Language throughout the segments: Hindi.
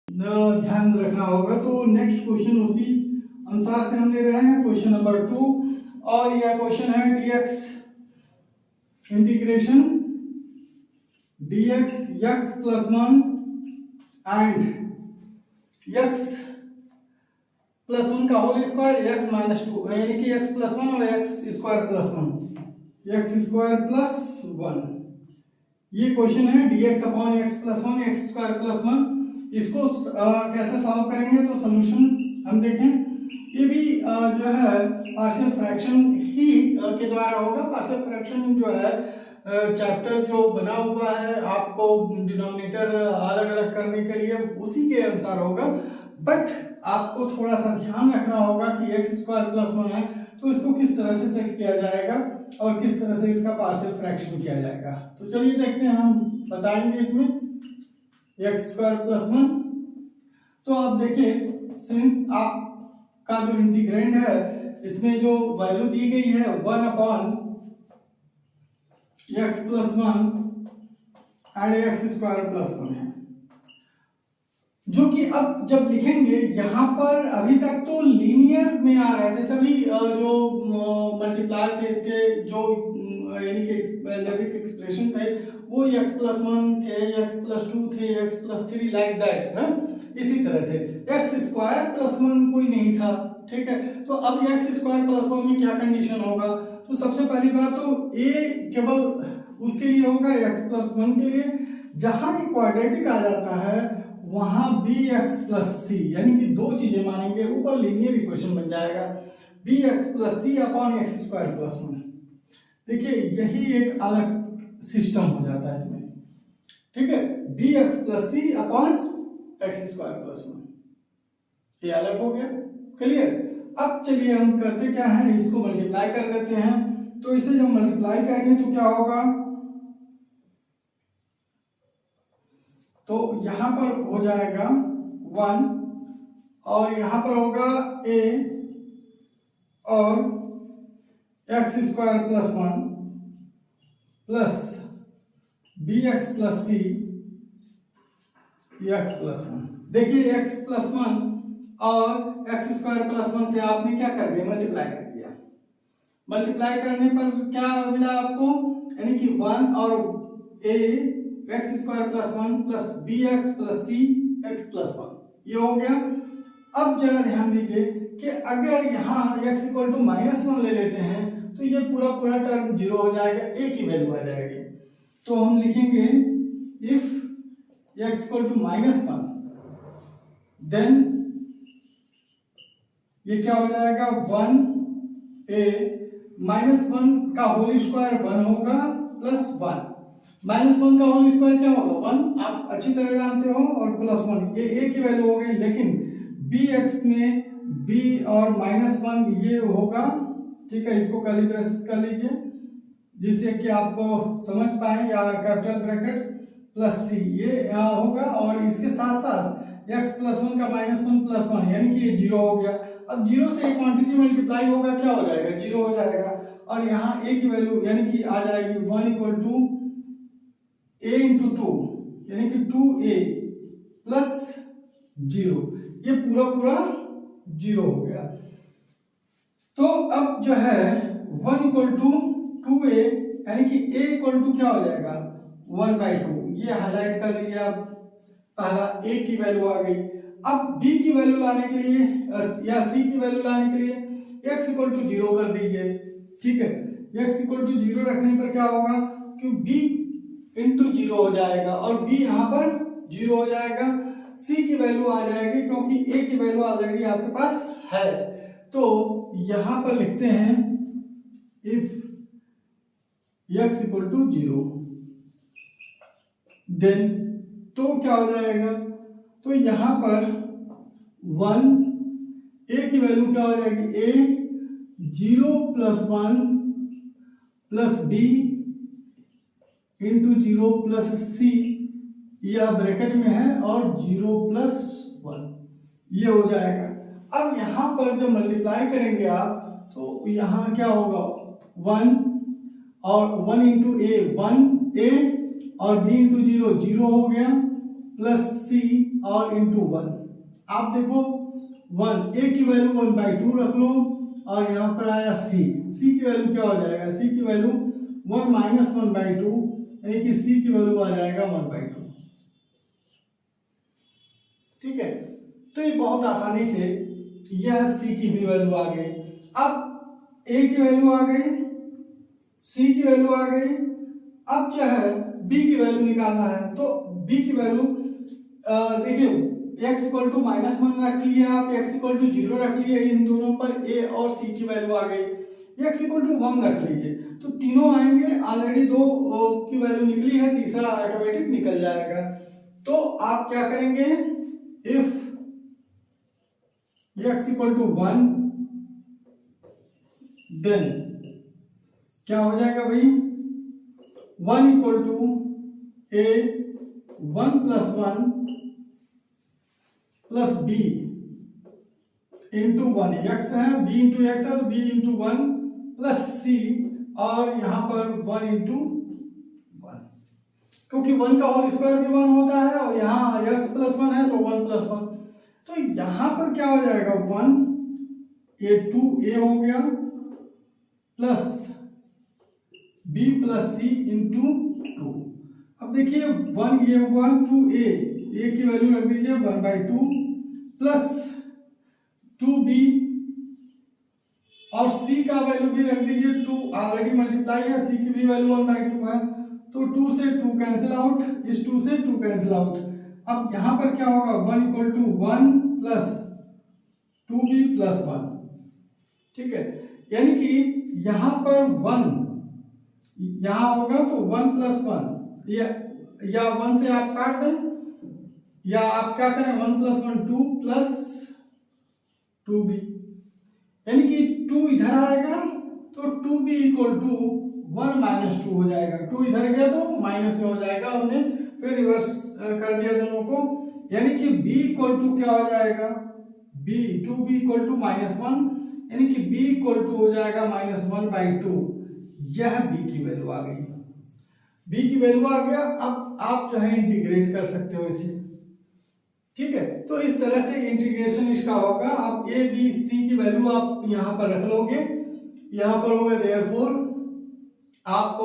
ध्यान रखना होगा। तो नेक्स्ट क्वेश्चन उसी अनुसार से हम ले रहे हैं, क्वेश्चन नंबर 2, और यह क्वेश्चन है dx integration dx x plus 1 and x plus 1 का होल स्क्वायर x माइनस 2, यानी कि x प्लस 1 और x square plus 1, x square plus 1। ये क्वेश्चन है dx upon x plus 1 x square plus 1। इसको कैसे सॉल्व करेंगे, तो सोल्यूशन हम देखें। ये भी जो है पार्शियल फ्रैक्शन ही के द्वारा होगा। पार्शियल फ्रैक्शन जो है चैप्टर जो बना हुआ है आपको डिनोमिनेटर अलग अलग करने के लिए, उसी के अनुसार होगा। बट आपको थोड़ा सा ध्यान रखना होगा कि एक्स स्क्वायर प्लस 1 है तो इसको किस तरह से सेट किया जाएगा और किस तरह से इसका पार्शियल फ्रैक्शन किया जाएगा। तो चलिए देखते हैं, हम बताएंगे इसमें एक्स स्क्वायर प्लस 1। तो आप देखिए, सिंस आपका जो इंटीग्रेंड है इसमें जो वैल्यू दी गई है 1 upon x plus 1 and x square plus 1 है, जो कि अब जब लिखेंगे यहाँ पर अभी तक तो लीनियर में आ रहे थे सभी जो मल्टीप्लाई थे इसके, जो यानी कि अलजेब्रिक एक्सप्रेशन थे वो x प्लस 1 थे, x प्लस 2 थे, x प्लस 3 लाइक दैट है, इसी तरह थे। x स्क्वायर प्लस 1 कोई नहीं था, ठीक है। तो अब x स्क्वायर प्लस 1 में क्या कंडीशन होगा, तो सबसे पहली बात तो a केवल उसके लिए होगा x प्लस 1 के लिए, जहां ये क्वाड्रेटिक आ जाता है वहां bx प्लस सी, यानी कि दो चीजें मानेंगे, ऊपर लीनियर इक्वेशन बन जाएगा bx प्लस सी अपॉन एक्स स्क्वायर प्लस 1। देखिए यही एक अलग सिस्टम हो जाता है इसमें, ठीक है। bx प्लस सी अपॉन एक्स स्क्वायर प्लस 1 ये अलग हो गया, क्लियर। अब चलिए हम करते क्या है, इसको मल्टीप्लाई कर देते हैं। तो इसे जब मल्टीप्लाई करेंगे तो क्या होगा, तो यहां पर हो जाएगा 1 और यहां पर होगा a और X square plus 1 plus B x plus सी एक्स प्लस 1। देखिए एक्स प्लस 1 और एक्स स्क्वायर प्लस 1 से आपने क्या कर दिया, मल्टीप्लाई कर दिया। मल्टीप्लाई करने पर क्या मिला आपको, यानी कि 1 और a x square plus 1 plus B x plus C x plus 1, ये हो गया। अब जरा ध्यान दीजिए कि अगर यहाँ x इक्वल टू -1 ले लेते हैं तो ये पूरा पूरा टर्म 0 हो जाएगा, a की वैल्यू आ जाएगी। तो हम लिखेंगे if x equal to -1 then ये क्या हो जाएगा 1a -1 का होल स्क्वायर 1 होगा प्लस 1, -1 का होल स्क्वायर क्या होगा 1, आप अच्छी तरह जानते हो, और प्लस 1 ये a की वैल्यू हो गई। लेकिन bx में b और -1 ये होगा, ठीक है। इसको कर्ली ब्रेसेस कर लीजिए जिससे कि आपको समझ पाए, या कैपिटल ब्रैकेट प्लस सी ये होगा, और इसके साथ साथ x प्लस 1 का -1 प्लस 1 यानी कि ये 0 हो गया। अब 0 से एक क्वांटिटी मल्टीप्लाई होगा, क्या हो जाएगा 0 हो जाएगा, और यहाँ a की वैल्यू यानी कि आ जाएगी 1 इक्वल टू a इंटू 2 यानी कि 2a प्लस 0, ये पूरा पूरा 0 हो गया। तो अब जो है 1 इक्वल टू 2a यानी कि a इक्वल टू क्या हो जाएगा 1/2, ये हाईलाइट कर लिया। आप पहला a की वैल्यू आ गई। अब b की वैल्यू लाने के लिए या c की वैल्यू लाने के लिए x इक्वल टू 0 कर दीजिए, ठीक है। x इक्वल टू 0 रखने पर क्या होगा कि b इंटू 0 हो जाएगा और b यहाँ पर 0 हो जाएगा, c की वैल्यू आ जाएगी क्योंकि a की वैल्यू ऑलरेडी आपके पास है। तो यहां पर लिखते हैं if x equal to 0 then, तो क्या हो जाएगा, तो यहां पर 1 a की वैल्यू क्या हो जाएगी a 0 plus 1 plus b into 0 plus c, यह ब्रैकेट में है, और 0 प्लस 1 ये हो जाएगा। अब यहां पर जब मल्टीप्लाई करेंगे आप तो यहां क्या होगा 1 और 1 इंटू a 1a और b इंटू 0 0 हो गया, प्लस सी और इंटू 1। आप देखो 1 ए की वैल्यू 1/2 रख लो और यहाँ पर आया सी की वैल्यू क्या हो जाएगा, सी की वैल्यू 1 माइनस 1/2 यानी कि सी की वैल्यू आ जाएगा 1/2। ठीक है, तो ये बहुत आसानी से यह सी की भी वैल्यू आ गई। अब ए की वैल्यू आ गई, सी की वैल्यू आ गई, अब जो है बी की वैल्यू निकालना है। तो बी की वैल्यू देखिए x इक्वल टू -1 रख लिए आप, x इक्वल टू 0 रख लिए, इन दोनों पर ए और सी की वैल्यू आ गई। x इक्वल टू 1 रख लीजिए तो तीनों आएंगे, ऑलरेडी 2 की वैल्यू निकली है, तीसरा ऑटोमेटिक निकल जाएगा। तो आप क्या करेंगे, if x equal to 1 then क्या हो जाएगा भाई, 1 equal to a 1 plus 1 plus b into 1, x है बी इंटू एक्स है तो बी इंटू 1 प्लस सी और यहां पर 1 इंटू 1, क्योंकि 1 का होल स्क्वायर भी 1 होता है और यहाँ x प्लस 1 है तो 1 प्लस 1। तो यहां पर क्या हो जाएगा, 1 ये 2a हो गया प्लस b प्लस सी इंटू 2। अब देखिए 1 ये 1 2a, a की वैल्यू रख दीजिए 1/2 प्लस 2b और c का वैल्यू भी रख दीजिए 2, ऑलरेडी मल्टीप्लाई है, c की भी वैल्यू 1/2 है तो 2 से 2 कैंसिल आउट, इस 2 से 2 कैंसिल आउट। अब यहां पर क्या होगा, 1 equal to 1 plus 2b plus 1। ठीक है, यानी कि यहां पर 1 यहां होगा तो 1 प्लस 1 या 1 से आप काट दें या आप क्या करें 1 प्लस 1 2 प्लस 2b, यानी कि 2 इधर आएगा तो 2b इक्वल टू 1 माइनस 2 हो जाएगा, 2 इधर गया तो माइनस में हो जाएगा, हमने फिर रिवर्स कर दिया दोनों को, यानी कि b इक्वल टू क्या हो जाएगा, b 2b इक्वल टू -1 यानी कि b इक्वल टू हो जाएगा -1/2। यह b की वैल्यू आ गई, b की वैल्यू आ गया। अब आप जो है इंटीग्रेट कर सकते हो इसे। ठीक है, तो इस तरह से इंटीग्रेशन इसका होगा। आप a b c की वैल्यू आप यहां पर रख लोगे, यहां पर होगा देयरफॉर आप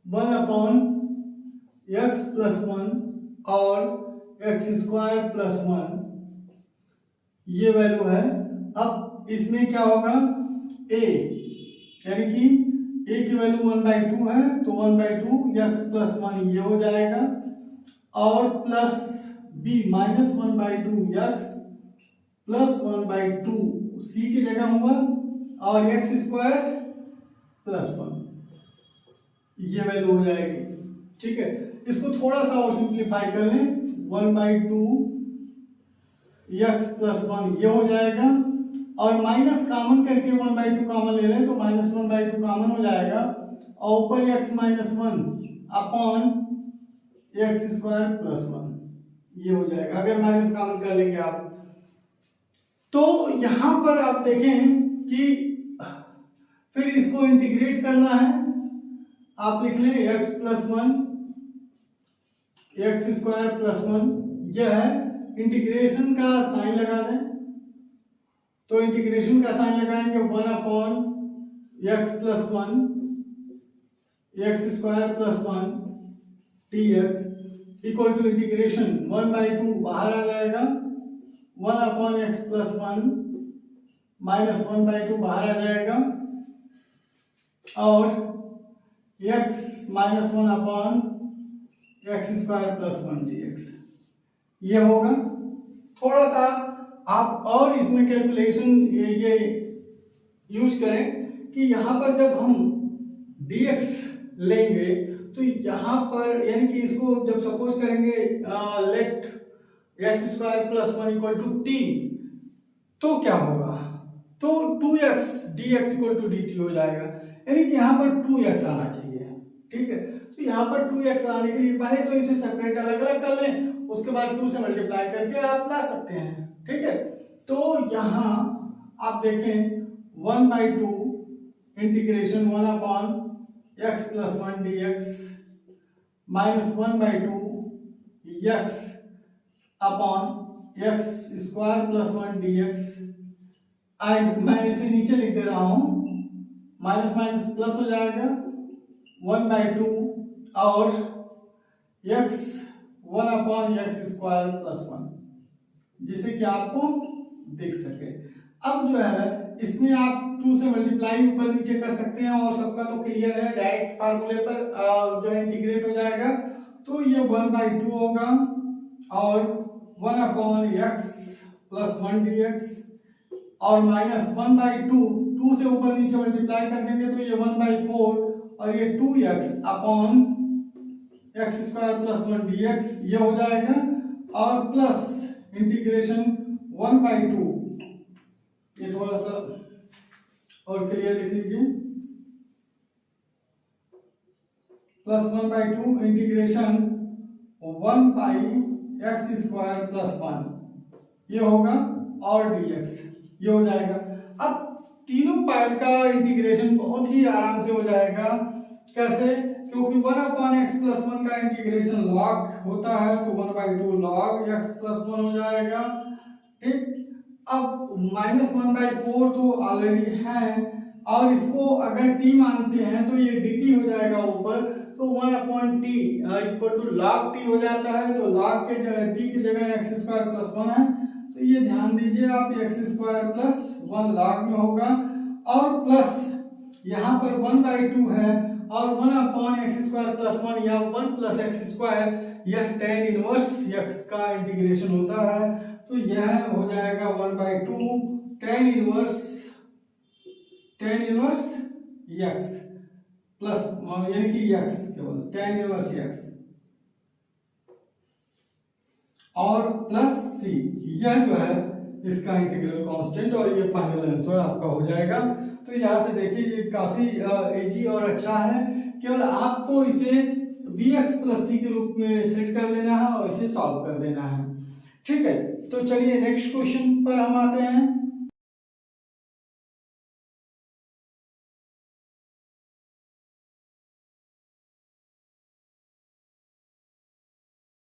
1/x प्लस 1 और x स्क्वायर प्लस 1 ये वैल्यू है। अब इसमें क्या होगा, a यानी कि a की वैल्यू 1/2 है तो 1/2 x प्लस 1 ये हो जाएगा और plus b -1/2 x plus 1/2 c की जगह हुआ और x स्क्वायर प्लस 1 ये वैल्यू हो जाएगी। ठीक है, इसको थोड़ा सा और सिंप्लीफाई कर लें, 1/2 x प्लस 1 ये हो जाएगा और माइनस कॉमन करके 1/2 कॉमन ले लें तो -1/2 कॉमन हो जाएगा और ऊपर x -1 upon x square plus 1 ये हो जाएगा, अगर माइनस कॉमन कर लेंगे आप। तो यहां पर आप देखें कि फिर इसको इंटीग्रेट करना है, आप लिख लें x plus 1 x square plus 1, यह है इंटीग्रेशन का साइन लगा दें तो इंटीग्रेशन का साइन लगाएंगे 1/x plus 1 x square plus 1 dx equal to integration 1/2 बाहर आ जाएगा, 1/x प्लस 1 -1/2 बाहर आ जाएगा और x -1/x square plus 1 dx ये होगा। थोड़ा सा आप और इसमें कैलकुलेशन ये यूज करें कि यहाँ पर जब हम dx लेंगे तो यहाँ पर यानी कि इसको जब सपोज करेंगे let x square plus 1 equal to t तो क्या होगा, तो 2x dx equal to dt हो जाएगा, यानी कि यहाँ पर 2x आना चाहिए। ठीक है, तो यहाँ पर 2x आने के लिए पहले तो इसे सेपरेट अलग अलग कर लें, उसके बाद 2 से मल्टीप्लाई करके आप ला सकते हैं। ठीक है, तो यहाँ आप देखें 1/2 integration 1/x plus 1 dx -1/2 x upon x square plus 1 dx। And मैं इसे नीचे लिख दे रहा हूं, माइनस माइनस प्लस हो जाएगा 1/2 और x 1 upon x square plus 1, जिसे कि आपको दिख सके। अब जो है इसमें आप 2 से मल्टीप्लाई ऊपर नीचे कर सकते हैं और सबका तो क्लियर है, डायरेक्ट फार्मूले पर जो है इंटीग्रेट हो जाएगा। तो ये 1/2 होगा और 1 अपॉन एक्स प्लस 1 dx और माइनस 1/2, 2 से ऊपर नीचे मल्टीप्लाई कर देंगे तो ये 1/4 और ये 2x upon x square plus 1 dx ये हो जाएगा और प्लस इंटीग्रेशन 1/2, ये थोड़ा सा और क्लियर लिख लीजिए, plus 1/2 integration 1/x square plus 1 ये होगा और dx ये हो जाएगा। अब तीनों पार्ट का इंटीग्रेशन बहुत ही आराम से हो जाएगा। कैसे? क्योंकि 1 अपॉन एक्स प्लस 1 का इंटीग्रेशन लॉग होता है, तो 1/2 लॉग एक्स प्लस 1 हो जाएगा। ठीक, अब माइनस 1/4 तो ऑलरेडी है और इसको अगर t मानते हैं तो ये dt हो जाएगा ऊपर, तो 1 upon t equal to log t हो जाता है। तो लॉग के t की जगह एक्स स्क्वायर प्लस 1 है, तो ये ध्यान दीजिए आप एक्स स्क्वायर प्लस 1 लॉग में होगा और प्लस यहाँ पर 1/2 है और 1 अपॉन एक्स स्क्वायर प्लस 1 या 1 प्लस एक्स स्क्वायर, यह tan इनवर्स x का इंटीग्रेशन होता है। तो यह हो जाएगा 1/2 tan इनवर्स x प्लस यानी कि x केवल tan इनवर्स x और प्लस c, यह जो है इसका इंटीग्रल कांस्टेंट और ये फाइनल आंसर आपका हो जाएगा। तो यहाँ से देखिए ये काफी इजी और अच्छा है, केवल आपको इसे bx प्लस c के रूप में सेट कर लेना है और इसे सॉल्व कर देना है। ठीक है, तो चलिए नेक्स्ट क्वेश्चन पर हम आते हैं।